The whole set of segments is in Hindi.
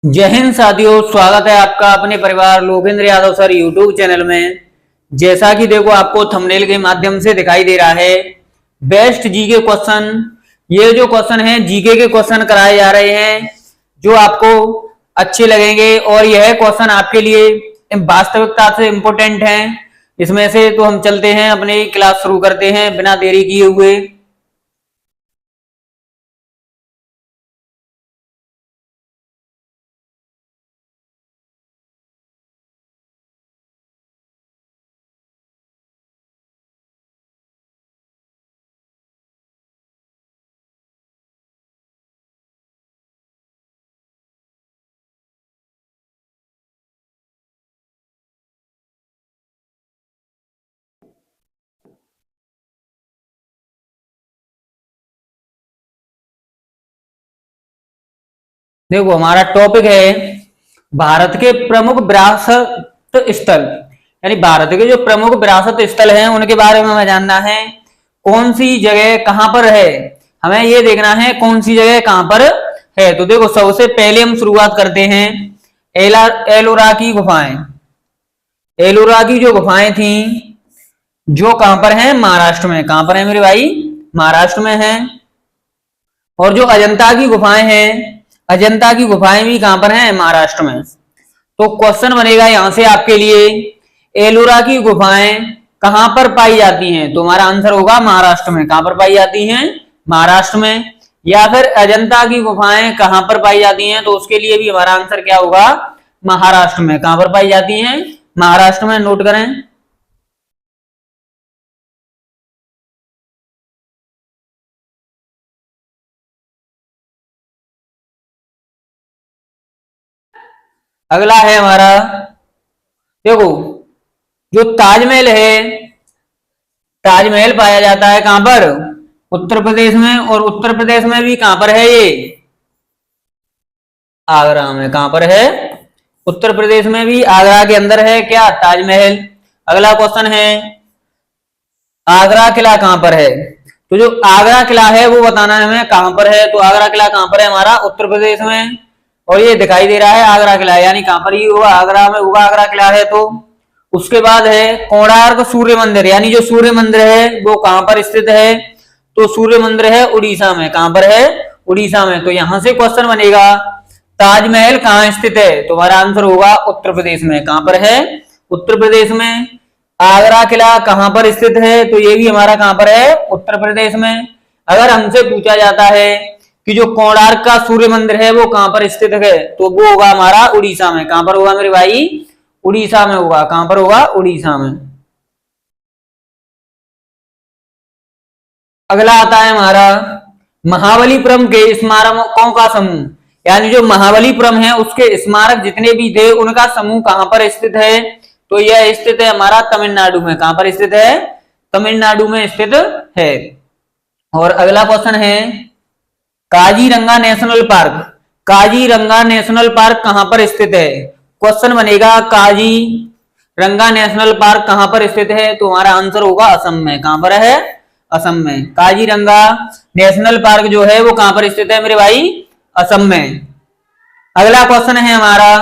जय हिंद साथियों, स्वागत है आपका अपने परिवार Lokendra Yadav sir YouTube channel में। जैसा कि देखो आपको थंबनेल के माध्यम से दिखाई दे रहा है, बेस्ट जीके क्वेश्चन। ये जो क्वेश्चन है जीके के क्वेश्चन कराए जा रहे हैं जो आपको अच्छे लगेंगे और यह क्वेश्चन आपके लिए वास्तविकता से इंपोर्टेंट है। इसमें से तो हम चलते हैं, अपनी क्लास शुरू करते हैं बिना देरी किए हुए। देखो हमारा टॉपिक है भारत के प्रमुख विरासत स्थल, यानी भारत के जो प्रमुख विरासत स्थल हैं उनके बारे में हमें जानना है। कौन सी जगह कहां पर है, हमें ये देखना है कौन सी जगह कहां पर है। तो देखो सबसे पहले हम शुरुआत करते हैं एलोरा की गुफाएं। एलोरा की जो गुफाएं थी जो कहां पर है, महाराष्ट्र में। कहां पर है मेरे भाई? महाराष्ट्र में है। और जो अजंता की गुफाएं हैं, अजंता की गुफाएं भी कहां पर हैं? महाराष्ट्र में। तो क्वेश्चन बनेगा यहां से आपके लिए, एलोरा की गुफाएं कहां पर पाई जाती हैं? तो हमारा आंसर होगा महाराष्ट्र में। कहां पर पाई जाती हैं? महाराष्ट्र में। या फिर अजंता की गुफाएं कहां पर पाई जाती हैं? तो उसके लिए भी हमारा आंसर क्या होगा? महाराष्ट्र में। कहां पर पाई जाती हैं? महाराष्ट्र में। नोट करें। अगला है हमारा, देखो जो ताजमहल है, ताजमहल पाया जाता है कहां पर? उत्तर प्रदेश में। और उत्तर प्रदेश में भी कहां पर है ये? आगरा में। कहां पर है? उत्तर प्रदेश में भी आगरा के अंदर है क्या? ताजमहल। अगला क्वेश्चन है, आगरा किला कहां पर है? तो जो आगरा किला है वो बताना है हमें कहां पर है। तो आगरा किला कहां पर है? हमारा उत्तर प्रदेश में। और ये दिखाई दे रहा है आगरा किला, यानी कहां पर ही होगा? आगरा में होगा आगरा किला है। तो उसके बाद है कोणार्क सूर्य मंदिर, यानी जो सूर्य मंदिर है वो कहां पर स्थित है? तो सूर्य मंदिर है उड़ीसा में। कहां पर है? उड़ीसा में। तो यहां से क्वेश्चन बनेगा ताजमहल कहां स्थित है? तो हमारा आंसर होगा उत्तर प्रदेश में। कहां पर है? उत्तर प्रदेश में। आगरा किला कहां पर स्थित है? तो ये भी हमारा कहां पर है? उत्तर प्रदेश में। अगर हमसे पूछा जाता है कि जो कोणार्क का सूर्य मंदिर है वो कहां पर स्थित है, तो वो होगा हमारा उड़ीसा में। कहां पर होगा मेरे भाई? उड़ीसा में होगा। कहां पर होगा? उड़ीसा में। अगला आता है हमारा महाबलीपुरम के स्मारकों का समूह, यानी जो महाबलीपुरम है उसके स्मारक जितने भी थे उनका समूह कहां पर स्थित है? तो यह स्थित है हमारा तमिलनाडु में। कहां पर स्थित है? तमिलनाडु में स्थित है। और अगला क्वेश्चन है Kaziranga national park, Kaziranga national park कहां पर स्थित है? क्वेश्चन बनेगा काजीरंगा नेशनल पार्क कहां पर स्थित है? तो हमारा आंसर होगा असम में। कहां पर है? असम में। काजीरंगा नेशनल पार्क जो है वो कहां पर स्थित है मेरे भाई? असम में। अगला क्वेश्चन है हमारा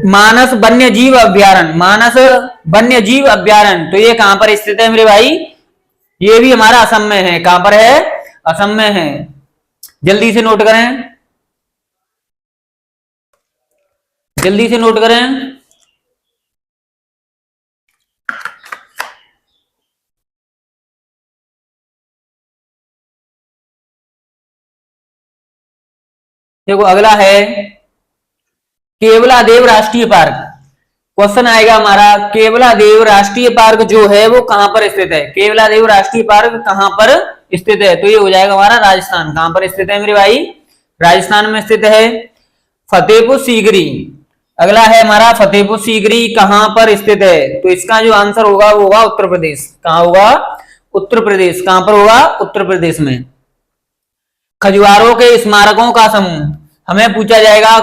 मानस वन्य जीव अभ्यारण्य, मानस वन्य जीव अभ्यारण्य, तो ये कहां पर स्थित है मेरे भाई? ये भी हमारा असम में है। कहां पर है? असम में है। जल्दी से नोट करें, जल्दी से नोट करें। देखो अगला है केवलादेव राष्ट्रीय पार्क। क्वेश्चन आएगा हमारा केवलादेव राष्ट्रीय पार्क जो है वो कहां पर स्थित है? केवलादेव राष्ट्रीय पार्क कहां पर स्थित है? तो ये हो जाएगा हमारा राजस्थान। कहां पर स्थित है मेरे भाई? राजस्थान में स्थित है। फतेहपुर सीकरी, अगला है हमारा फतेहपुर सीकरी कहां पर स्थित है? तो इसका जो आंसर होगा वो होगा उत्तर प्रदेश। कहां होगा? उत्तर प्रदेश। कहां पर होगा? उत्तर प्रदेश में। खजुआरों के स्मारकों का समूह, हमें पूछा जाएगा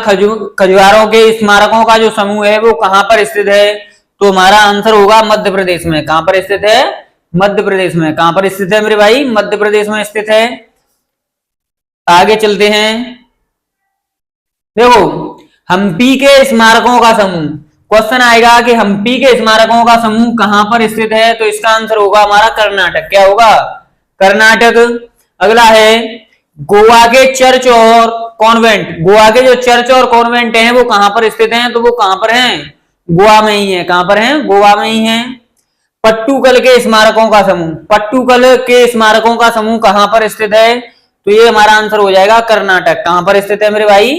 खजुआरों के स्मारकों का जो समूह है वो कहां पर स्थित है? तो हमारा आंसर होगा मध्य प्रदेश में। कहां पर स्थित है? मध्य प्रदेश में। कहां पर स्थित है मेरे भाई? मध्य प्रदेश में स्थित है। आगे चलते हैं, देखो, हम्पी के स्मारकों का समूह, क्वेश्चन आएगा कि हम्पी के स्मारकों का समूह कहां पर स्थित है, तो इसका आंसर होगा हमारा कर्नाटक। क्या होगा? कर्नाटक। अगला है गोवा के चर्च और कॉन्वेंट, गोवा के जो चर्च और कॉन्वेंट हैं वो कहां पर स्थित हैं, तो वो कहां पर हैं? गोवा में ही है। कहां पर हैं? गोवा में ही है। पट्टुकल के स्मारकों का समूह, पट्टुकल के स्मारकों का समूह कहां पर स्थित है, तो ये हमारा आंसर हो जाएगा कर्नाटक। कहां पर स्थित है मेरे भाई?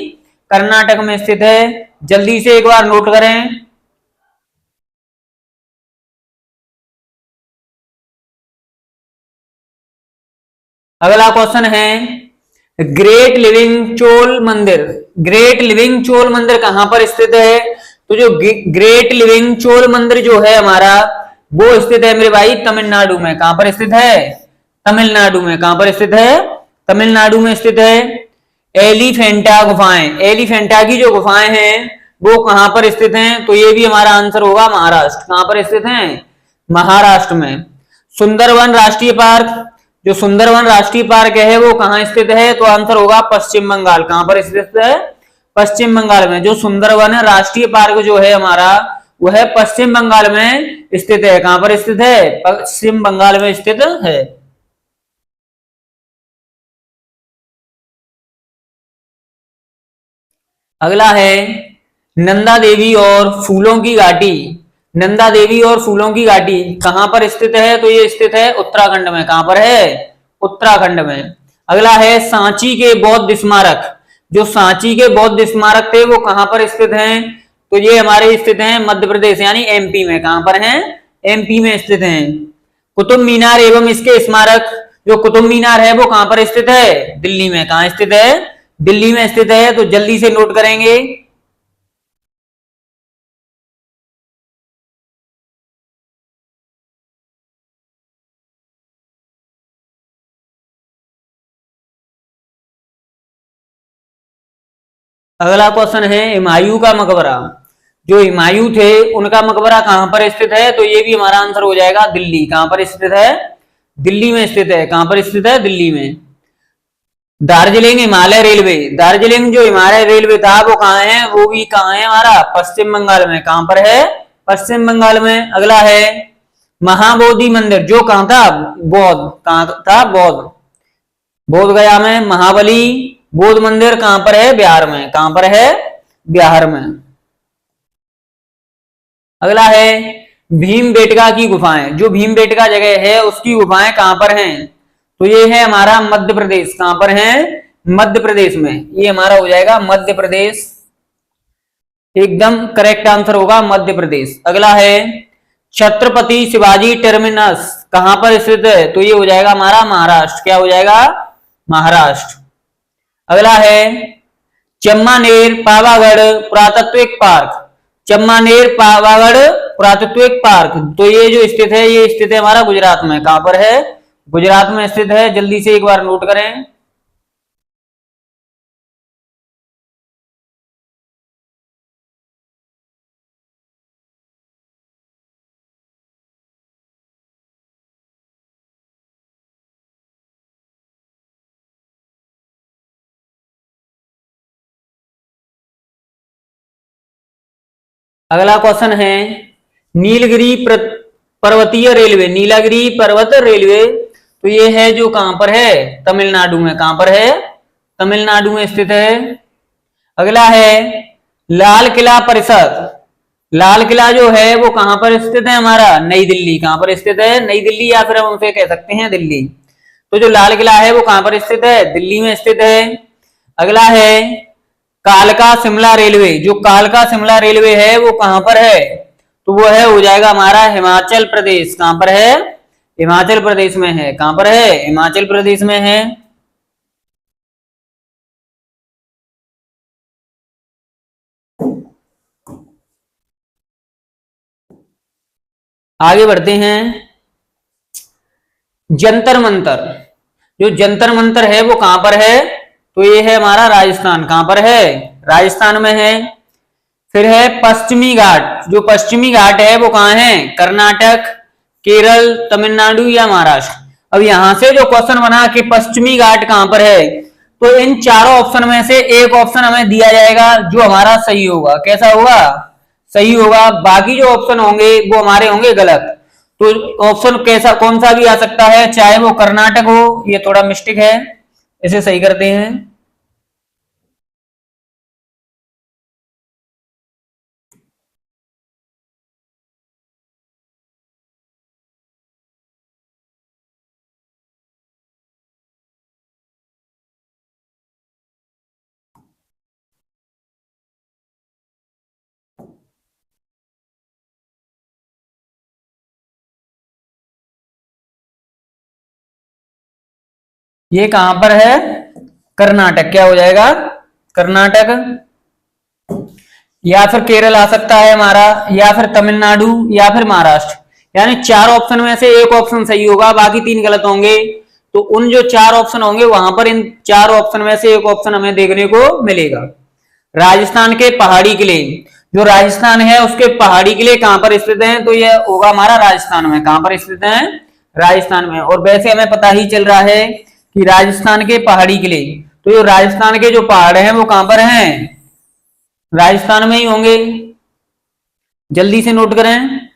कर्नाटक में स्थित है। जल्दी से एक बार नोट करें। अगला क्वेश्चन है ग्रेट लिविंग चोल मंदिर, ग्रेट लिविंग चोल मंदिर कहां पर स्थित है, तो जो ग्रेट लिविंग चोल मंदिर जो है हमारा वो स्थित है मेरे भाई तमिलनाडु में। कहां पर स्थित है? तमिलनाडु में। कहां पर स्थित है? तमिलनाडु में स्थित है। एलिफेंटा गुफाएं, एलिफेंटा की जो गुफाएं हैं वो कहां पर स्थित हैं, तो ये भी हमारा आंसर होगा महाराष्ट्र। कहां पर स्थित हैं? महाराष्ट्र में। सुंदरवन राष्ट्रीय पार्क, जो सुंदरवन राष्ट्रीय पार्क है वो कहां स्थित है, तो आंसर होगा पश्चिम बंगाल। कहां पर स्थित है? पश्चिम बंगाल में। जो सुंदरवन राष्ट्रीय पार्क जो है हमारा वो है पश्चिम बंगाल में स्थित है। कहां पर स्थित है? पश्चिम बंगाल में स्थित है। अगला है नंदा देवी और फूलों की घाटी, नंदा देवी और फूलों की घाटी कहां पर स्थित है, तो ये स्थित है उत्तराखंड में। कहां पर है? उत्तराखंड में। अगला है सांची के बौद्ध स्मारक, जो सांची के बौद्ध स्मारक थे वो कहां पर स्थित हैं, तो ये हमारे स्थित हैं मध्य प्रदेश यानी एमपी में। कहां पर हैं? एमपी में स्थित हैं। कुतुब मीनार एवं इसके स्मारक, जो कुतुब मीनार है वो कहां पर स्थित है? दिल्ली में। कहां स्थित है? दिल्ली में स्थित है। तो जल्दी से नोट करेंगे। अगला क्वेश्चन है हुमायूं का मकबरा, जो हुमायूं थे उनका मकबरा कहां पर स्थित है, तो ये भी हमारा आंसर हो जाएगा दिल्ली। कहां पर स्थित है? दिल्ली में स्थित है। कहां पर स्थित है? दिल्ली में। दार्जिलिंग हिमालय रेलवे, दार्जिलिंग जो हिमालय रेलवे था वो कहाँ है, वो भी कहाँ है हमारा पश्चिम बंगाल में। कहां पर है? पश्चिम बंगाल में। अगला है महाबोधि मंदिर, जो कहां था? बौद्ध। कहां था? बौद्ध। बोध गया में। महाबली बोध मंदिर कहां पर है? बिहार में। कहां पर है? बिहार में। अगला है भीमबेटका की गुफाएं, जो भीमबेटका जगह है उसकी गुफाएं कहां पर हैं, तो ये है हमारा मध्य प्रदेश। कहां पर है? मध्य प्रदेश में। ये हमारा हो जाएगा मध्य प्रदेश। एकदम करेक्ट आंसर होगा मध्य प्रदेश। अगला है छत्रपति शिवाजी टर्मिनस कहां पर स्थित है, तो ये हो जाएगा हमारा महाराष्ट्र। क्या हो जाएगा? महाराष्ट्र। अगला है चम्मानेर पावागढ़ पुरातत्विक पार्क, चम्मानेर पावागढ़ पुरातत्विक पार्क, तो ये जो स्थित है ये स्थित है हमारा गुजरात में। कहां पर है? गुजरात में स्थित है। जल्दी से एक बार नोट करें। अगला क्वेश्चन है नीलगिरी पर्वतीय रेलवे, नीलगिरी पर्वत रेलवे, तो ये है जो कहां पर है? तमिलनाडु में। कहां पर है? तमिलनाडु में स्थित है। अगला है लाल किला परिषद, लाल किला जो है वो कहां पर स्थित है हमारा? नई दिल्ली। कहां पर स्थित है? नई दिल्ली, या फिर हम उसे कह सकते हैं दिल्ली। तो जो लाल किला है वो कहां पर स्थित है? दिल्ली में स्थित है। अगला है कालका शिमला रेलवे, जो कालका शिमला रेलवे है वो कहां पर है, तो वो है हो जाएगा हमारा हिमाचल प्रदेश। कहां पर है? हिमाचल प्रदेश में है। कहां पर है? हिमाचल प्रदेश में है। आगे बढ़ते हैं। जंतर मंतर, जो जंतर मंतर है वो कहां पर है, तो ये है हमारा राजस्थान। कहां पर है? राजस्थान में है। फिर है पश्चिमी घाट, जो पश्चिमी घाट है वो कहां है? कर्नाटक, केरल, तमिलनाडु या महाराष्ट्र। अब यहां से जो क्वेश्चन बना कि पश्चिमी घाट कहां पर है, तो इन चारों ऑप्शन में से एक ऑप्शन हमें दिया जाएगा जो हमारा सही होगा। कैसा होगा? सही होगा। बाकी जो ऑप्शन होंगे वो हमारे होंगे गलत। तो ऑप्शन कैसा कौन सा भी आ सकता है, चाहे वो कर्नाटक हो, ये थोड़ा मिस्टेक है, इसे सही करते हैं। ये कहां पर है? कर्नाटक। क्या हो जाएगा? कर्नाटक। या फिर केरल आ सकता है हमारा, या फिर तमिलनाडु, या फिर महाराष्ट्र। यानी चार ऑप्शन में से एक ऑप्शन सही होगा, बाकी तीन गलत होंगे। तो उन जो चार ऑप्शन होंगे वहां पर इन चार ऑप्शन में से एक ऑप्शन हमें देखने को मिलेगा। राजस्थान के पहाड़ी किले, जो राजस्थान है उसके पहाड़ी किले कहां पर स्थित हैं? तो यह होगा हमारा राजस्थान में। कहां पर स्थित हैं? राजस्थान में। और वैसे हमें पता ही चल रहा है कि राजस्थान के पहाड़ी किले, तो ये राजस्थान के जो पहाड़ हैं वो कहां पर हैं? राजस्थान में ही होंगे। जल्दी से नोट करें।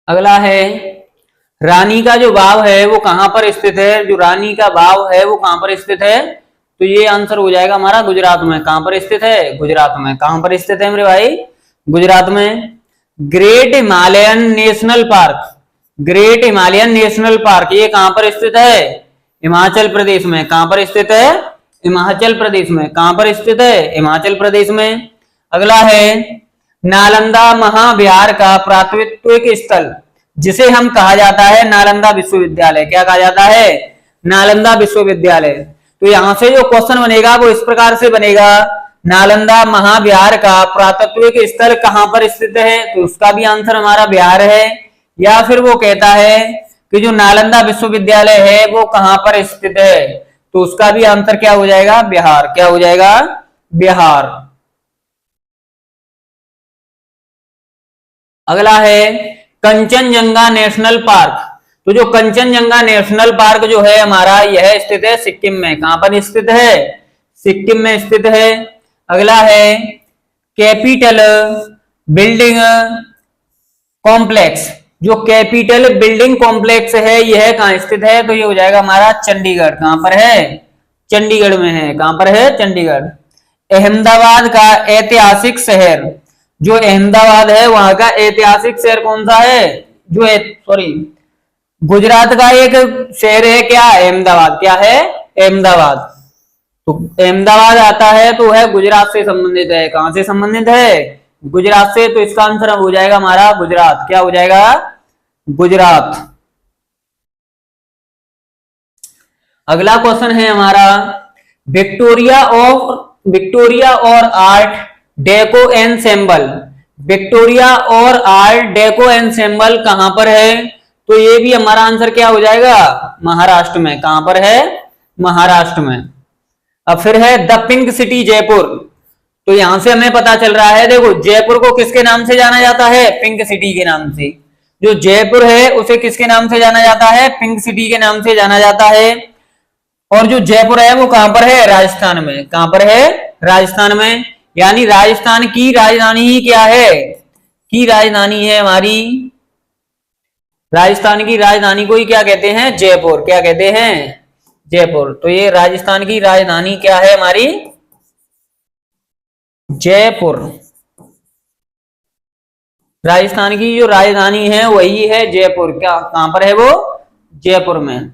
अगला है रानी का जो बाव है वो कहां पर स्थित है? जो रानी का बाव है वो कहां पर स्थित है? तो ये आंसर हो जाएगा हमारा गुजरात में। कहां पर स्थित है? गुजरात में। कहां पर स्थित है मेरे भाई? गुजरात में। Great Himalayan national park, great Himalayan national park ये कहां पर स्थित है? हिमाचल प्रदेश में। कहां पर स्थित है? हिमाचल प्रदेश में। कहां पर स्थित है? हिमाचल प्रदेश में। अगला है नालंदा महाविहार का प्रातित्विक स्थल, जिसे हम कहा जाता है नालंदा विश्वविद्यालय। क्या कहा जाता है? नालंदा विश्वविद्यालय। तो यहां से जो क्वेश्चन बनेगा वो इस प्रकार से बनेगा, नालंदा महाविहार का प्रातित्विक स्थल कहां पर स्थित है? तो उसका भी आंसर हमारा बिहार है। या फिर वो कहता है कि जो नालंदा विश्वविद्यालय है वो कहां पर स्थित है? तो उसका भी आंसर क्या हो जाएगा? बिहार। क्या हो जाएगा? बिहार। अगला है कंचनजंगा नेशनल पार्क। तो जो कंचनजंगा नेशनल पार्क जो है हमारा यह स्थित है सिक्किम में। कहां पर स्थित है? सिक्किम में स्थित है। अगला है कैपिटल बिल्डिंग कॉम्प्लेक्स। जो कैपिटल बिल्डिंग कॉम्प्लेक्स है यह कहां स्थित है? तो ये हो जाएगा हमारा चंडीगढ़। कहां पर है? चंडीगढ़ में है। कहां पर है? चंडीगढ़। अहमदाबाद का ऐतिहासिक शहर, जो अहमदाबाद है वहां का ऐतिहासिक शहर कौन सा है? जो सॉरी गुजरात का एक शहर है क्या? अहमदाबाद। क्या है? अहमदाबाद। तो अहमदाबाद आता है तो है गुजरात से संबंधित है। कहां से संबंधित है? गुजरात से। तो इसका आंसर हो जाएगा हमारा गुजरात। क्या हो जाएगा? गुजरात। अगला क्वेश्चन है हमारा विक्टोरिया और आर्ट डेको एनसेम्बल, विक्टोरिया और आर्ट डेको एनसेम्बल कहां पर है? तो ये भी हमारा आंसर क्या हो जाएगा? महाराष्ट्र में। कहां पर है? महाराष्ट्र में। अब फिर है द पिंक सिटी जयपुर। तो यहां से हमें पता चल रहा है, देखो जयपुर को किसके नाम से जाना जाता है? पिंक सिटी के नाम से। जो जयपुर है उसे किसके नाम से जाना जाता है? पिंक सिटी के नाम से जाना जाता है। और जो जयपुर है वो कहां पर है? राजस्थान में। कहां पर है? राजस्थान में। यानी राजस्थान की राजधानी ही क्या है? की राजधानी है हमारी, राजस्थान की राजधानी को ही क्या कहते हैं? जयपुर। क्या कहते हैं? जयपुर। तो ये राजस्थान की राजधानी क्या है हमारी? जयपुर। राजस्थान की जो राजधानी है वही है जयपुर। क्या कहां पर है वो? जयपुर में।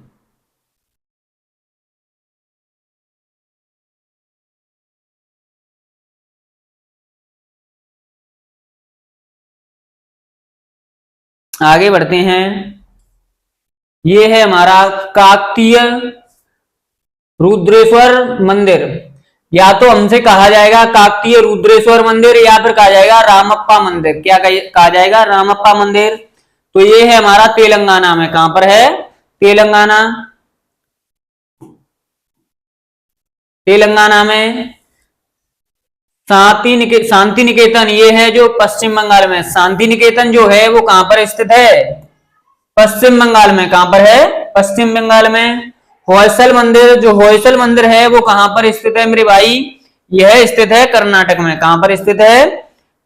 आगे बढ़ते हैं। ये है हमारा काकतीय रुद्रेश्वर मंदिर। या तो हमसे कहा जाएगा काकतीय रुद्रेश्वर मंदिर, या फिर कहा जाएगा रामप्पा मंदिर। क्या कहा जाएगा? रामप्पा मंदिर। तो ये है हमारा तेलंगाना में। कहां पर है? तेलंगाना, तेलंगाना में शांति निकेतन, ये है जो पश्चिम बंगाल में। शांति निकेतन जो है वो कहां पर स्थित है? पश्चिम बंगाल में। कहां पर है? पश्चिम बंगाल में। होयसल मंदिर, जो होयसल मंदिर है वो कहां पर स्थित है मेरे भाई? यह स्थित है कर्नाटक में। कहां पर स्थित है?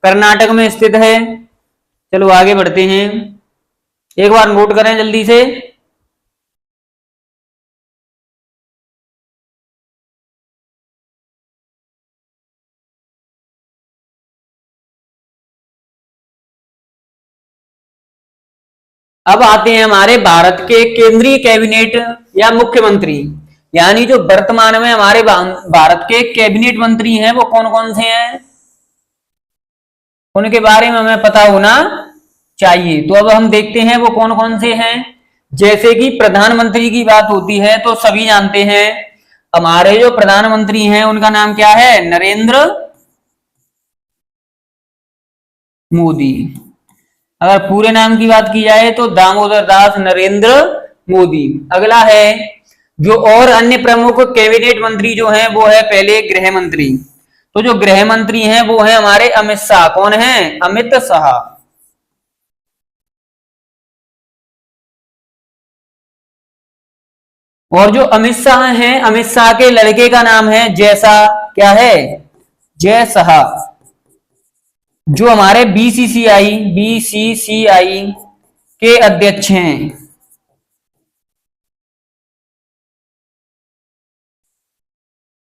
कर्नाटक में स्थित है। चलो आगे बढ़ते हैं, एक बार नोट करें जल्दी से। अब आते हैं हमारे भारत के केंद्रीय कैबिनेट या मुख्यमंत्री, यानी जो वर्तमान में हमारे भारत के कैबिनेट मंत्री हैं वो कौन कौन से हैं, उनके बारे में हमें पता होना चाहिए। तो अब हम देखते हैं वो कौन कौन से हैं। जैसे कि प्रधानमंत्री की बात होती है तो सभी जानते हैं, हमारे जो प्रधानमंत्री हैं उनका नाम क्या है? नरेंद्र मोदी। अगर पूरे नाम की बात की जाए तो दामोदर दास नरेंद्र मोदी। अगला है जो और अन्य प्रमुख कैबिनेट मंत्री जो हैं वो है पहले गृह मंत्री। तो जो गृह मंत्री हैं वो है हमारे अमित शाह। कौन है? अमित शाह। और जो अमित शाह हैं, अमित शाह के लड़के का नाम है जय शाह। क्या है? जय शाह, जो हमारे बीसीसीआई के अध्यक्ष हैं।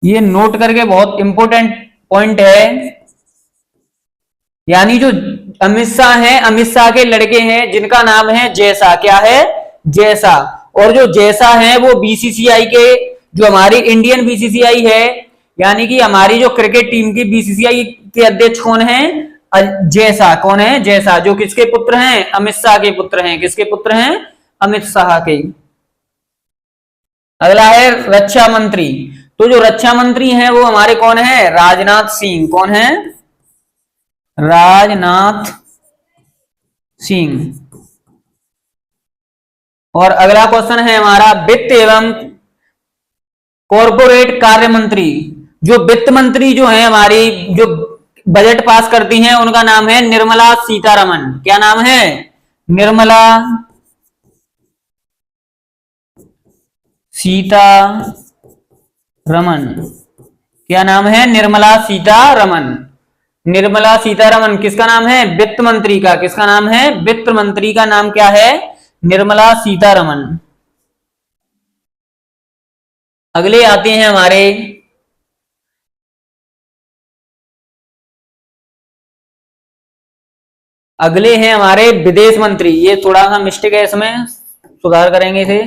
ये नोट करके, बहुत इंपॉर्टेंट पॉइंट है। यानी जो अमित शाह हैं, अमित शाह के लड़के हैं जिनका नाम है जय शाह। क्या है? जय शाह। और जो जय शाह हैं वो बीसीसीआई के, जो हमारी इंडियन बीसीसीआई है, यानी कि हमारी जो क्रिकेट टीम की बीसीसीआई के अध्यक्ष कौन है? जय शाह। कौन है? जय शाह, जो किसके पुत्र हैं? अमित शाह के पुत्र हैं। किसके पुत्र हैं? अमित शाह के। अगला है रक्षा मंत्री। तो जो रक्षा मंत्री हैं वो हमारे कौन है? राजनाथ सिंह। कौन है? राजनाथ सिंह। और अगला क्वेश्चन है हमारा वित्त एवं कॉरपोरेट कार्य मंत्री। जो वित्त मंत्री जो है हमारी, जो बजट पास करती हैं, उनका नाम है निर्मला सीतारमण। क्या नाम है? निर्मला सीतारमण। क्या नाम है? निर्मला सीतारमण। निर्मला सीतारमण किसका नाम है? वित्त मंत्री का। किसका नाम है? वित्त मंत्री का नाम क्या है? निर्मला सीतारमण। अगले आते हैं हमारे अगले हैं हमारे विदेश मंत्री। ये थोड़ा सा मिस्टेक है, इसमें सुधार करेंगे इसे।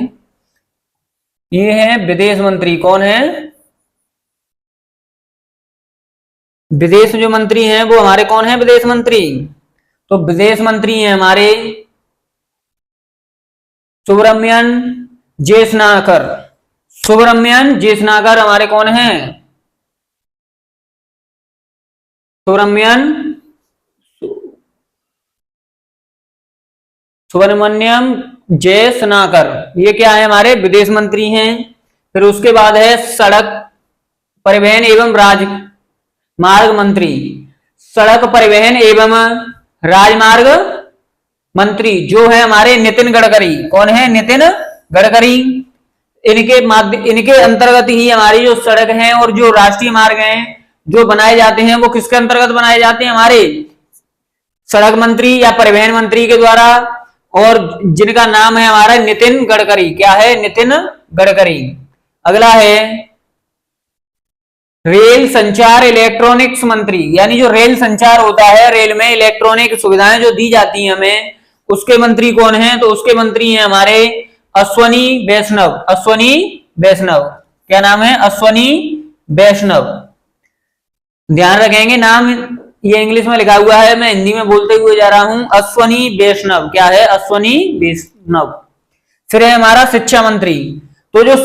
ये है विदेश मंत्री। कौन है? विदेश जो मंत्री हैं वो हमारे कौन है? विदेश मंत्री। तो विदेश मंत्री हैं हमारे सुब्रमण्यम जयशंकर। सुब्रमण्यम जयशंकर हमारे कौन है? सुब्रमण्यम जयशंकर, ये क्या है? हमारे विदेश मंत्री हैं। फिर उसके बाद है सड़क परिवहन एवं राजमार्ग मंत्री। सड़क परिवहन एवं राजमार्ग मंत्री जो है हमारे नितिन गडकरी। कौन है? नितिन गडकरी। इनके अंतर्गत ही हमारी जो सड़क है और जो राष्ट्रीय मार्ग हैं जो बनाए जाते हैं वो किसके अंतर्गत बनाए जाते हैं? हमारे सड़क मंत्री या परिवहन मंत्री के द्वारा, और जिनका नाम है हमारा नितिन गडकरी। क्या है? नितिन गडकरी। अगला है रेल संचार इलेक्ट्रॉनिक्स मंत्री। यानी जो रेल संचार होता है, रेल में इलेक्ट्रॉनिक सुविधाएं जो दी जाती हैं हमें, उसके मंत्री कौन है? तो उसके मंत्री हैं हमारे अश्वनी वैष्णव। अश्वनी वैष्णव। क्या नाम है? अश्वनी वैष्णव। ध्यान रखेंगे नाम, ये इंग्लिश में लिखा हुआ है, मैं हिंदी में बोलते हुए जा रहा हूं। अश्वनी वैष्णव। क्या है? अश्वनी वैष्णव। फिर है हमारा शिक्षा मंत्री। तो जो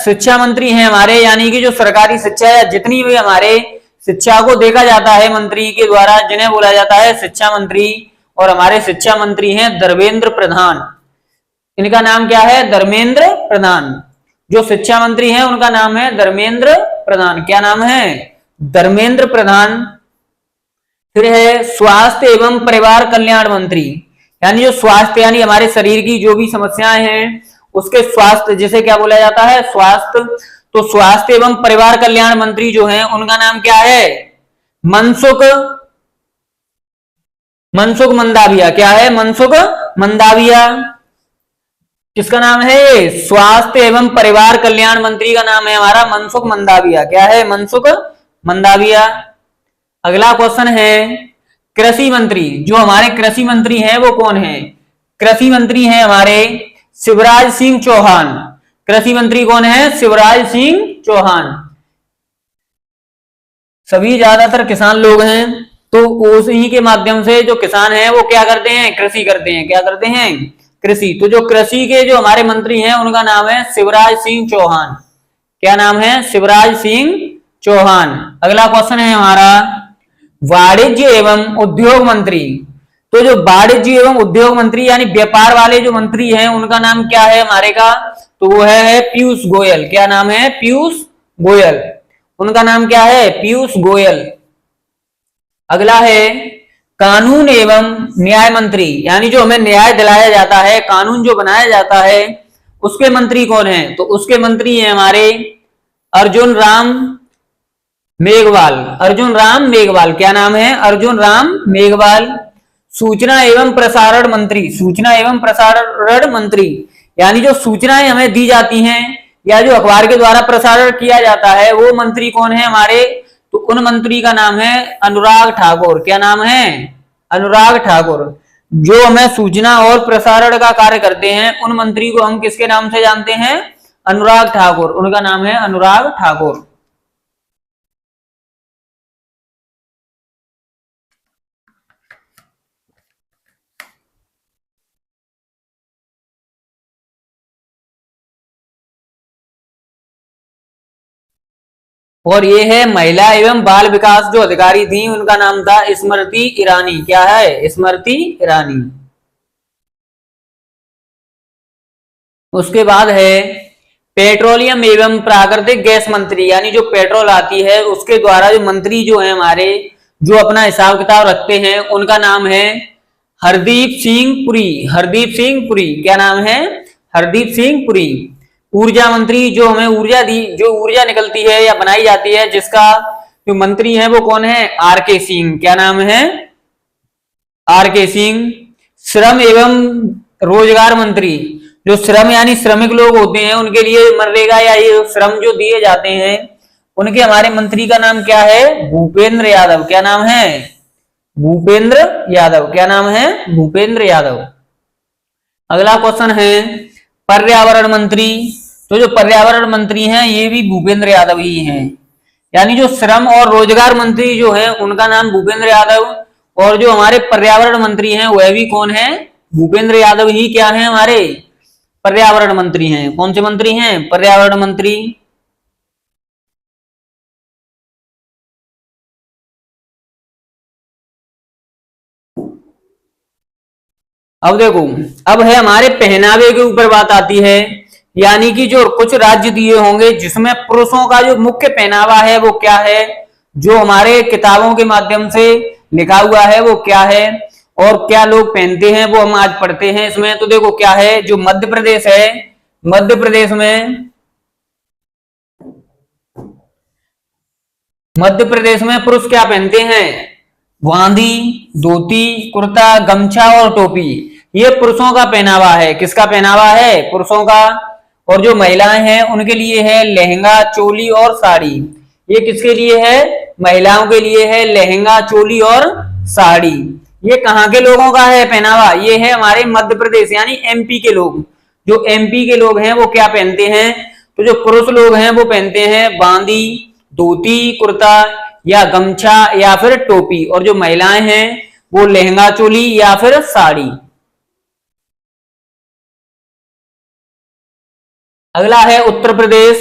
शिक्षा मंत्री हैं हमारे, यानी कि जो सरकारी शिक्षा या जितनी भी हमारे शिक्षा को देखा जाता है मंत्री के द्वारा, जिन्हें बोला जाता है शिक्षा मंत्री। और हमारे शिक्षा मंत्री हैं धर्मेंद्र प्रधान। इनका नाम क्या है? धर्मेंद्र प्रधान। जो शिक्षा मंत्री हैं उनका नाम है धर्मेंद्र प्रधान। क्या नाम है? धर्मेंद्र प्रधान। फिर है स्वास्थ्य एवं परिवार कल्याण मंत्री, यानी जो स्वास्थ्य यानी हमारे शरीर की जो भी समस्याएं हैं उसके स्वास्थ्य, जिसे क्या बोला जाता है? स्वास्थ्य। तो स्वास्थ्य एवं परिवार कल्याण मंत्री जो है उनका नाम क्या है? मनसुख मंदाविया। क्या है? मनसुख मंदाविया। किसका नाम है ये? स्वास्थ्य एवं परिवार कल्याण मंत्री का नाम है हमारा मनसुख मंदाविया। क्या है? मनसुख मंदाविया। अगला क्वेश्चन है कृषि मंत्री। जो हमारे कृषि मंत्री हैं वो कौन है? कृषि मंत्री हैं हमारे शिवराज सिंह चौहान। कृषि मंत्री कौन है? शिवराज सिंह चौहान। सभी ज्यादातर किसान लोग हैं, तो उसी के माध्यम से जो किसान हैं वो क्या करते हैं? कृषि करते हैं। क्या करते हैं? कृषि। तो जो कृषि के जो हमारे मंत्री हैं उनका नाम है शिवराज सिंह चौहान। क्या नाम है? शिवराज सिंह चौहान। अगला क्वेश्चन है हमारा वाणिज्य एवं उद्योग मंत्री। तो जो वाणिज्य एवं उद्योग मंत्री यानी व्यापार वाले जो मंत्री हैं उनका नाम क्या है हमारे का? तो वो है पीयूष गोयल। क्या नाम है? पीयूष गोयल। उनका नाम क्या है? पीयूष गोयल। अगला है कानून एवं न्याय मंत्री, यानी जो हमें न्याय दिलाया जाता है, कानून जो बनाया जाता है उसके मंत्री कौन है? तो उसके मंत्री हैं हमारे अर्जुन राम मेघवाल। अर्जुन राम मेघवाल। क्या नाम है? अर्जुन राम मेघवाल। सूचना एवं प्रसारण मंत्री। सूचना एवं प्रसारण मंत्री यानी जो सूचनाएं हमें दी जाती हैं या जो अखबार के द्वारा प्रसारण किया जाता है वो मंत्री कौन है हमारे? तो उन मंत्री का नाम है अनुराग ठाकुर। क्या नाम है? अनुराग ठाकुर। जो हमें सूचना और प्रसारण का कार्य करते हैं उन मंत्री को हम किसके नाम से जानते हैं? अनुराग ठाकुर। उनका नाम है अनुराग ठाकुर। और ये है महिला एवं बाल विकास जो अधिकारी थी उनका नाम था स्मृति ईरानी। क्या है? स्मृति ईरानी। उसके बाद है पेट्रोलियम एवं प्राकृतिक गैस मंत्री, यानी जो पेट्रोल आती है उसके द्वारा जो मंत्री जो है हमारे जो अपना हिसाब किताब रखते हैं उनका नाम है हरदीप सिंह पुरी। हरदीप सिंह पुरी। क्या नाम है? हरदीप सिंह पुरी। ऊर्जा मंत्री, जो हमें ऊर्जा दी, जो ऊर्जा निकलती है या बनाई जाती है जिसका जो मंत्री है वो कौन है? आर के सिंह। क्या नाम है? आर के सिंह। श्रम एवं रोजगार मंत्री, जो श्रम यानी श्रमिक लोग होते हैं उनके लिए मनरेगा या ये श्रम जो दिए जाते हैं उनके हमारे मंत्री का नाम क्या है? भूपेंद्र यादव। क्या नाम है? भूपेंद्र यादव। क्या नाम है? भूपेंद्र यादव। अगला क्वेश्चन है पर्यावरण मंत्री। तो जो पर्यावरण मंत्री हैं ये भी भूपेंद्र यादव ही हैं, यानी जो श्रम और रोजगार मंत्री जो है उनका नाम भूपेंद्र यादव, और जो हमारे पर्यावरण मंत्री हैं वह भी कौन है? भूपेंद्र यादव ही क्या है? हमारे पर्यावरण मंत्री हैं। कौन से मंत्री हैं? पर्यावरण मंत्री। अब देखो, अब है हमारे पहनावे के ऊपर बात आती है, यानी कि जो कुछ राज्य दिए होंगे जिसमें पुरुषों का जो मुख्य पहनावा है वो क्या है, जो हमारे किताबों के माध्यम से लिखा हुआ है वो क्या है और क्या लोग पहनते हैं वो हम आज पढ़ते हैं इसमें। तो देखो क्या है, जो मध्य प्रदेश है, मध्य प्रदेश में पुरुष क्या पहनते हैं? वांदी, धोती, कुर्ता, गमछा और टोपी। ये पुरुषों का पहनावा है। किसका पहनावा है? पुरुषों का। और जो महिलाएं हैं उनके लिए है लहंगा, चोली और साड़ी। ये किसके लिए है? महिलाओं के लिए है लहंगा, चोली और साड़ी। ये कहाँ के लोगों का है पहनावा? ये है हमारे मध्य प्रदेश यानी एमपी के लोग। जो एमपी के लोग हैं वो क्या पहनते हैं? तो जो पुरुष लोग हैं वो पहनते हैं बांदी, धोती, कुर्ता या गमछा या फिर टोपी, और जो महिलाएं हैं वो लहंगा, चोली या फिर साड़ी। अगला है उत्तर प्रदेश।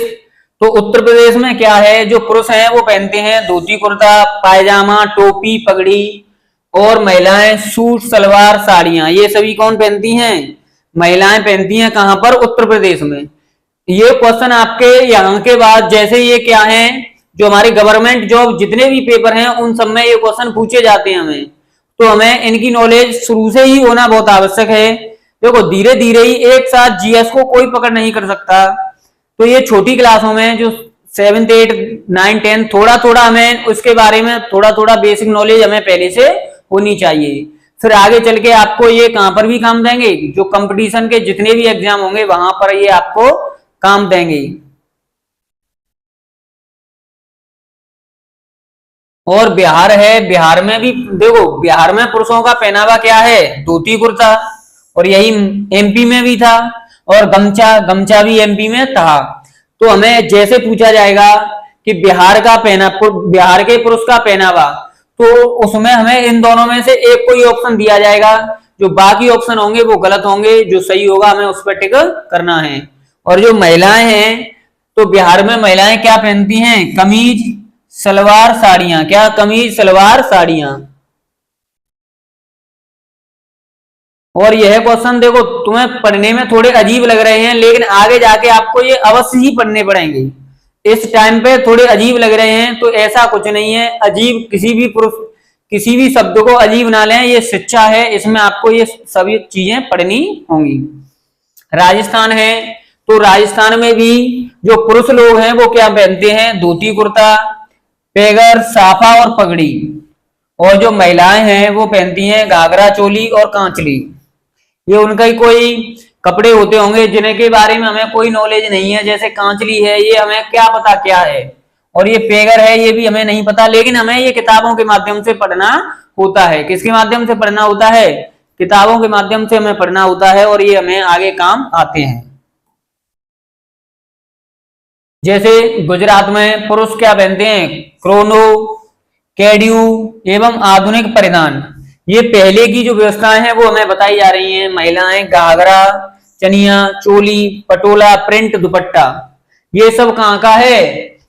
तो उत्तर प्रदेश में क्या है, जो पुरुष हैं वो पहनते हैं धोती, कुर्ता, पायजामा, टोपी, पगड़ी, और महिलाएं सूट, सलवार, साड़ियां। ये सभी कौन पहनती हैं? महिलाएं पहनती हैं कहां पर, उत्तर प्रदेश में। ये क्वेश्चन आपके यहाँ के बाद, जैसे ये क्या है, जो हमारे गवर्नमेंट जॉब जितने भी पेपर हैं उन सब में ये क्वेश्चन पूछे जाते हैं हमें, तो हमें इनकी नॉलेज शुरू से ही होना बहुत आवश्यक है। देखो धीरे धीरे ही एक साथ जीएस को कोई पकड़ नहीं कर सकता, तो ये छोटी क्लासों में जो 7th 8th 9th 10th थोड़ा थोड़ा हमें उसके बारे में थोड़ा थोड़ा बेसिक नॉलेज हमें पहले से होनी चाहिए। फिर आगे चल के आपको ये कहां पर भी काम देंगे, जो कंपटीशन के जितने भी एग्जाम होंगे वहां पर ये आपको काम देंगे। और बिहार है, बिहार में भी देखो, बिहार में पुरुषों का पहनावा क्या है, धोती कुर्ता, और यही एमपी में भी था, और गमछा, गमछा भी एमपी में था। तो हमें जैसे पूछा जाएगा कि बिहार का पहना, बिहार के पुरुष का पहनावा, तो उसमें हमें इन दोनों में से एक कोई ऑप्शन दिया जाएगा, जो बाकी ऑप्शन होंगे वो गलत होंगे, जो सही होगा हमें उस पर टिक करना है। और जो महिलाएं हैं, तो बिहार में महिलाएं क्या पहनती हैं, कमीज सलवार साड़ियां, क्या, कमीज सलवार साड़ियां। और यह क्वेश्चन देखो तुम्हें पढ़ने में थोड़े अजीब लग रहे हैं, लेकिन आगे जाके आपको ये अवश्य ही पढ़ने पड़ेंगे। इस टाइम पे थोड़े अजीब लग रहे हैं तो ऐसा कुछ नहीं है, अजीब किसी भी शब्द को अजीब ना लें, ये शिक्षा है, इसमें आपको ये सभी चीजें पढ़नी होंगी। राजस्थान है, तो राजस्थान में भी जो पुरुष लोग हैं वो क्या पहनते हैं, धोती कुर्ता, पेगर, साफा और पगड़ी। और जो महिलाएं हैं वो पहनती हैं घाघरा चोली और कांचली। ये उनका ही कोई कपड़े होते होंगे जिन्हें के बारे में हमें कोई नॉलेज नहीं है, जैसे कांचली है ये हमें क्या पता क्या है, और ये पेगर है ये भी हमें नहीं पता, लेकिन हमें ये किताबों के माध्यम से पढ़ना होता है। किसके माध्यम से पढ़ना होता है, किताबों के माध्यम से हमें पढ़ना होता है, और ये हमें आगे काम आते हैं। जैसे गुजरात में पुरुष क्या पहनते हैं, क्रोनो, कैड्यू एवं आधुनिक परिधान। ये पहले की जो व्यवस्थाएं हैं वो हमें बताई जा रही हैं। महिलाएं घाघरा, चनिया चोली, पटोला, प्रिंट दुपट्टा, ये सब कहाँ का है,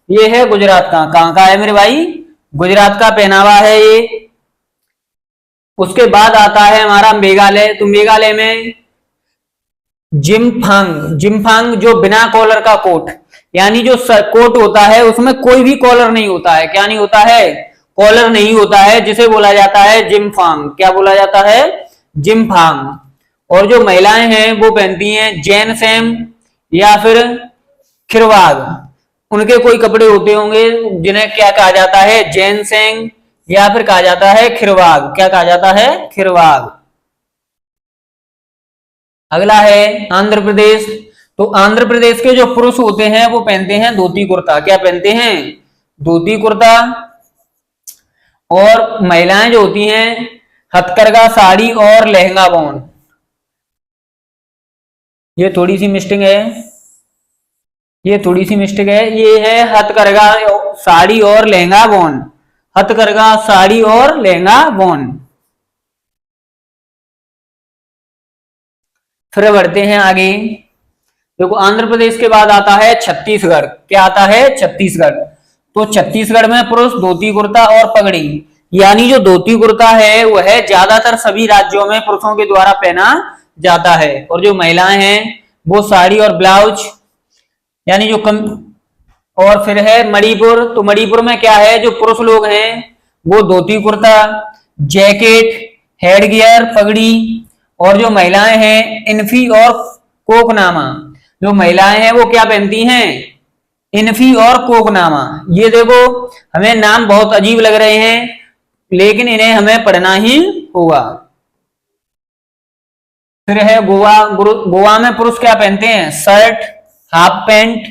ये है गुजरात का। कहाँ का है मेरे भाई, गुजरात का पहनावा है ये। उसके बाद आता है हमारा मेघालय, तो मेघालय में जिमफांग, जिमफांग जो बिना कॉलर का कोट, यानी जो कोट होता है उसमें कोई भी कॉलर नहीं होता है, क्या नहीं होता है, कॉलर नहीं होता है, जिसे बोला जाता है जिमफांग। क्या बोला जाता है, जिमफांग। और जो महिलाएं हैं वो पहनती हैं जैनसेम या फिर खिरवाग। उनके कोई कपड़े होते होंगे जिन्हें क्या कहा जाता है, जैनसेंग या फिर कहा जाता है खिरवाग। क्या कहा जाता है, खिरवाग। अगला है आंध्र प्रदेश, तो आंध्र प्रदेश के जो पुरुष होते हैं वो पहनते हैं धोती कुर्ता। क्या पहनते हैं, धोती कुर्ता। और महिलाएं जो होती हैं हथकरघा साड़ी और लहंगा बाउन। ये थोड़ी सी मिस्टेक है, ये थोड़ी सी मिस्टेक है, ये है हथकरघा साड़ी और लहंगा बाउन, हथकरघा साड़ी और लहंगा बाउन। फिर बढ़ते हैं आगे, देखो आंध्र प्रदेश के बाद आता है छत्तीसगढ़। क्या आता है, छत्तीसगढ़। तो छत्तीसगढ़ में पुरुष धोती कुर्ता और पगड़ी, यानी जो धोती कुर्ता है वह ज्यादातर सभी राज्यों में पुरुषों के द्वारा पहना जाता है, और जो महिलाएं हैं वो साड़ी और ब्लाउज, यानी जो कम। और फिर है मणिपुर, तो मणिपुर में क्या है, जो पुरुष लोग हैं वो dhoti kurta, jacket, head gear, पगड़ी। और जो महिलाएं हैं इन्फी और कोकनामा, जो महिलाएं हैं वो क्या पहनती हैं, इन्फी और कोकनामा। ये देखो हमें नाम बहुत अजीब लग रहे हैं, लेकिन इन्हें हमें पढ़ना ही होगा। फिर है गोवा, गोवा में पुरुष क्या पहनते हैं, शर्ट, हाफ पैंट,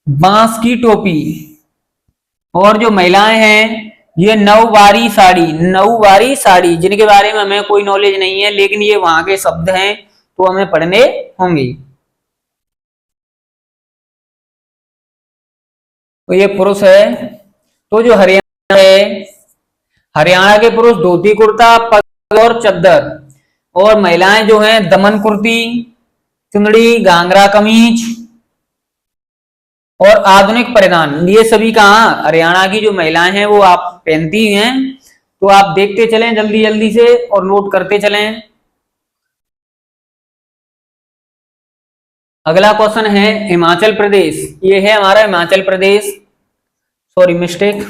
बांस की टोपी। और जो महिलाएं हैं ये नौवारी साड़ी, नौवारी साड़ी, जिनके बारे में हमें कोई नॉलेज नहीं है, लेकिन ये वहां के शब्द हैं तो हमें पढ़ने होंगे। तो ये पुरुष है। तो जो हरियाणा है, हरियाणा के पुरुष धोती कुर्ता, पग और चद्दर। और महिलाएं जो हैं दमन कुर्ती, चुंदड़ी, घाघरा कमीज और आधुनिक परिधान। ये सभी कहाँ, हरियाणा की जो महिलाएं हैं वो आप पहनती हैं। तो आप देखते चलें जल्दी जल्दी से और नोट करते चलें। अगला क्वेश्चन है हिमाचल प्रदेश, ये है हमारा हिमाचल प्रदेश, सॉरी मिस्टेक।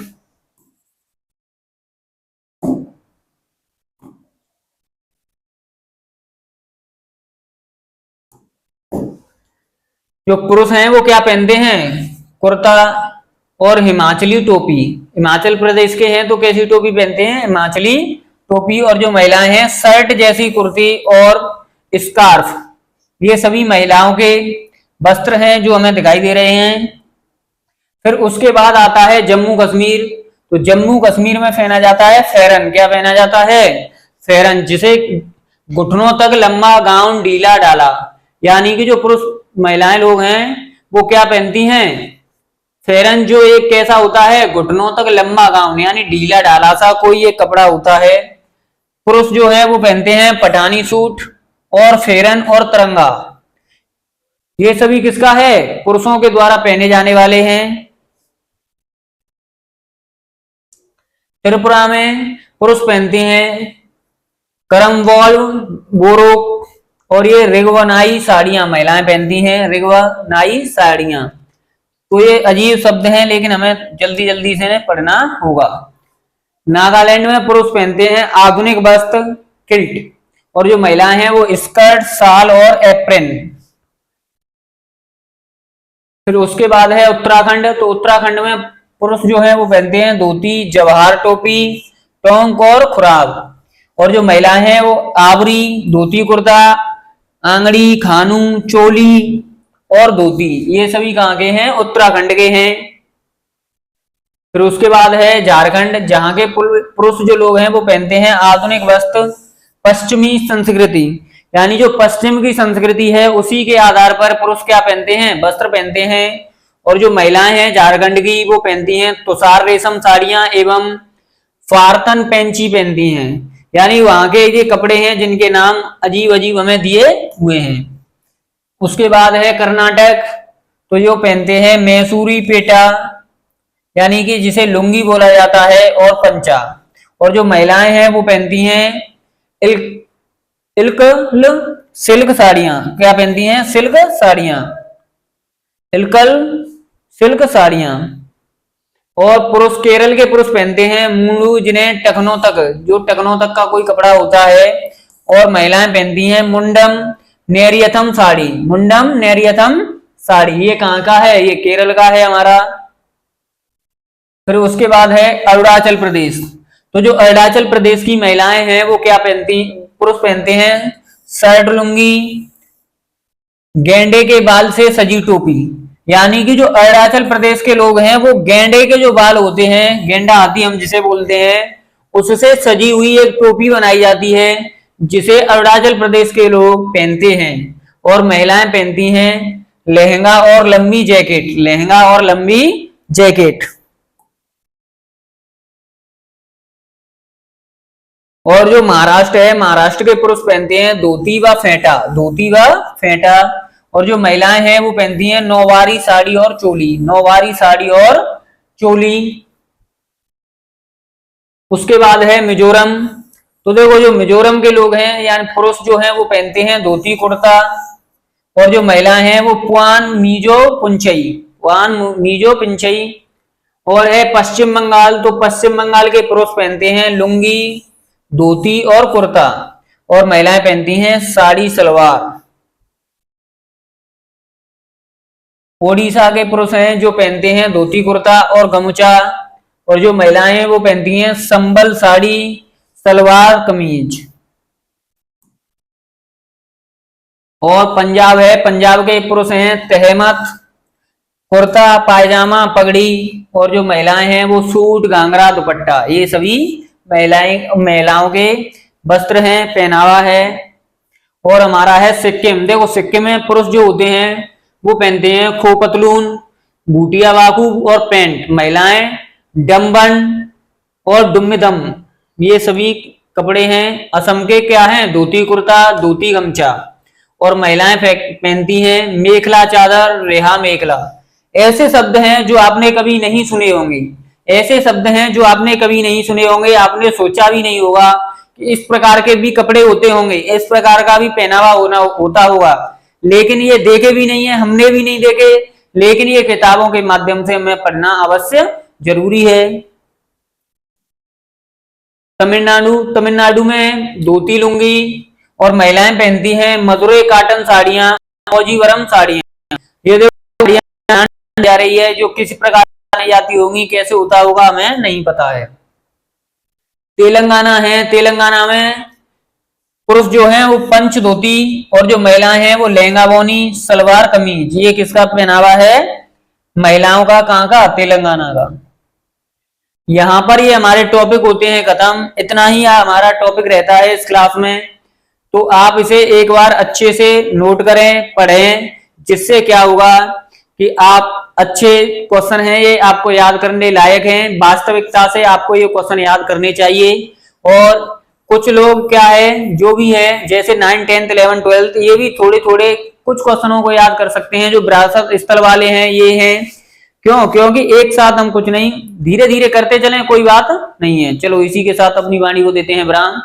जो पुरुष हैं वो क्या पहनते हैं, कुर्ता और हिमाचली टोपी। हिमाचल प्रदेश के हैं तो कैसी टोपी पहनते हैं, हिमाचली टोपी। और जो महिलाएं हैं शर्ट जैसी कुर्ती और स्कार्फ, ये सभी महिलाओं के वस्त्र हैं जो हमें दिखाई दे रहे हैं। फिर उसके बाद आता है जम्मू कश्मीर, तो जम्मू कश्मीर में पहना जाता है फेरन। क्या पहना जाता है, फेरन, जिसे घुटनों तक लंबा गाउन ढीला डाला, यानी कि जो पुरुष महिलाएं लोग हैं वो क्या पहनती हैं, फेरन, जो एक कैसा होता है, घुटनों तक लंबा गाउन यानी ढीला डाला सा कोई एक कपड़ा होता है। पुरुष जो है वो पहनते हैं पठानी सूट और फेरन और तिरंगा। ये सभी किसका है, पुरुषों के द्वारा पहने जाने वाले हैं। त्रिपुरा में पुरुष पहनते हैं करमबोल, बोरोक और ये रिगवनाई साड़ियां महिलाएं पहनती हैं, रिगवनाई साड़ियां। तो ये अजीब शब्द हैं लेकिन हमें जल्दी जल्दी से पढ़ना होगा। नागालैंड में पुरुष पहनते हैं आधुनिक वस्त्र किल्ट, और जो महिलाएं हैं वो स्कर्ट, शाल और एप्रन। फिर उसके बाद है उत्तराखंड, तो उत्तराखंड में पुरुष जो है वो पहनते हैं धोती, जवाहर टोपी, टोंक और खुराग। और जो महिलाएं हैं वो आवरी, धोती कुर्ता, आंगड़ी, खानू, चोली और धोती। ये सभी कहाँ के हैं, उत्तराखंड के हैं। फिर उसके बाद है झारखंड, जहां के पुरुष जो लोग हैं वो पहनते हैं आधुनिक वस्त्र पश्चिमी संस्कृति, यानी जो पश्चिम की संस्कृति है उसी के आधार पर पुरुष क्या पहनते हैं, वस्त्र पहनते हैं। और जो महिलाएं हैं झारखंड की वो पहनती हैं तुषार रेशम साड़ियां एवं फारतन पेंची पहनती हैं, यानी वहां के ये कपड़े हैं जिनके नाम अजीब अजीब हमें दिए हुए हैं। उसके बाद है कर्नाटक, तो जो पहनते हैं मैसूरी पेटा, यानी कि जिसे लुंगी बोला जाता है, और पंचा। और जो महिलाएं हैं वो पहनती हैं सिल्क साड़ियां। क्या पहनती हैं, सिल्क साड़ियां, सिल्क साड़ियां। और पुरुष, केरल के पुरुष पहनते हैं मुंडू, जिन्हें टखनों तक, जो टखनों तक का कोई कपड़ा होता है। और महिलाएं पहनती हैं मुंडम नेरियथम साड़ी, मुंडम नेरियथम साड़ी। ये कहाँ का है, ये केरल का है हमारा। फिर उसके बाद है अरुणाचल प्रदेश, तो जो अरुणाचल प्रदेश की महिलाएं हैं वो क्या पहनती, पुरुष पहनते हैं शर्ट लुंगी, गेंडे के बाल से सजी टोपी, यानी कि जो अरुणाचल प्रदेश के लोग हैं वो गेंडे के जो बाल होते हैं, गेंडा हाथी हम जिसे बोलते हैं, उससे सजी हुई एक टोपी बनाई जाती है जिसे अरुणाचल प्रदेश के लोग पहनते हैं। और महिलाएं पहनती हैं लहंगा और लंबी जैकेट, लहंगा और लंबी जैकेट। और जो महाराष्ट्र है, महाराष्ट्र के पुरुष पहनते हैं धोती व फेंटा, धोती व फेंटा। और जो महिलाएं हैं वो पहनती हैं नौवारी साड़ी और चोली, नौवारी साड़ी और चोली। उसके बाद है मिजोरम, तो देखो जो मिजोरम के लोग हैं यानी पुरुष जो हैं वो पहनते हैं धोती कुर्ता। और जो महिलाएं हैं वो पुआन मीजो पुंचई, पुआन मीजो पिंचई। और है पश्चिम बंगाल, तो पश्चिम बंगाल के पुरुष पहनते हैं लुंगी, धोती और कुर्ता। और महिलाएं पहनती हैं साड़ी सलवार। ओडिशा के पुरुष हैं जो पहनते हैं धोती कुर्ता और गमछा। और जो महिलाएं हैं वो पहनती हैं संबल साड़ी, सलवार कमीज। और पंजाब है, पंजाब के पुरुष हैं तहमत, कुर्ता पायजामा पगड़ी। और जो महिलाएं हैं वो सूट घाघरा दुपट्टा। ये सभी महिलाओं के वस्त्र हैं, पहनावा है। और हमारा है सिक्किम, देखो सिक्किम में पुरुष जो होते हैं वो पहनते हैं खोपतलून, बूटिया बाकू और पैंट। महिलाएं डम्बन और डुम्मिदम, ये सभी कपड़े हैं। असम के क्या हैं, धोती कुर्ता, धोती गमछा। और महिलाएं पहनती हैं मेखला चादर, रेहा मेखला। ऐसे शब्द हैं जो आपने कभी नहीं सुने होंगे, ऐसे शब्द हैं जो आपने कभी नहीं सुने होंगे, आपने सोचा भी नहीं होगा कि इस प्रकार के भी कपड़े होते होंगे, इस प्रकार का भी पहनावा होता होगा। लेकिन ये देखे भी नहीं है, हमने भी नहीं देखे, लेकिन ये किताबों के माध्यम से हमें पढ़ना अवश्य जरूरी है। तमिलनाडु में धोती लुंगी और महिलाएं पहनती हैं मदुरई कॉटन साड़ियां, कांजीवरम साड़ियां। ये देखो साड़ियां जा रही है, जो किस प्रकार बनाई जाती होंगी, कैसे होता होगा हमें नहीं पता है। तेलंगाना है, तेलंगाना में पुरुष जो है वो पंच धोती और जो महिलाएं हैं वो लहंगा बोनी सलवार कमीज। ये किसका पहनावा है? महिलाओं का। कहां का? तेलंगाना का। यहां पर ये हमारे टॉपिक होते हैं खत्म। इतना ही हमारा टॉपिक रहता है इस क्लास में, तो आप इसे एक बार अच्छे से नोट करें, पढ़ें, जिससे क्या होगा कि आप अच्छे क्वेश्चन हैं ये आपको याद करने लायक हैं। वास्तविकता से आपको ये क्वेश्चन याद करने चाहिए। और कुछ लोग क्या है, जो भी है, जैसे 9, 10, 11, 12 ये भी थोड़े थोड़े कुछ क्वेश्चनों को याद कर सकते हैं जो विरासत स्थल वाले हैं। ये हैं क्यों? क्योंकि एक साथ हम कुछ नहीं, धीरे धीरे करते चलें, कोई बात नहीं है। चलो इसी के साथ अपनी वाणी को देते हैं विराम।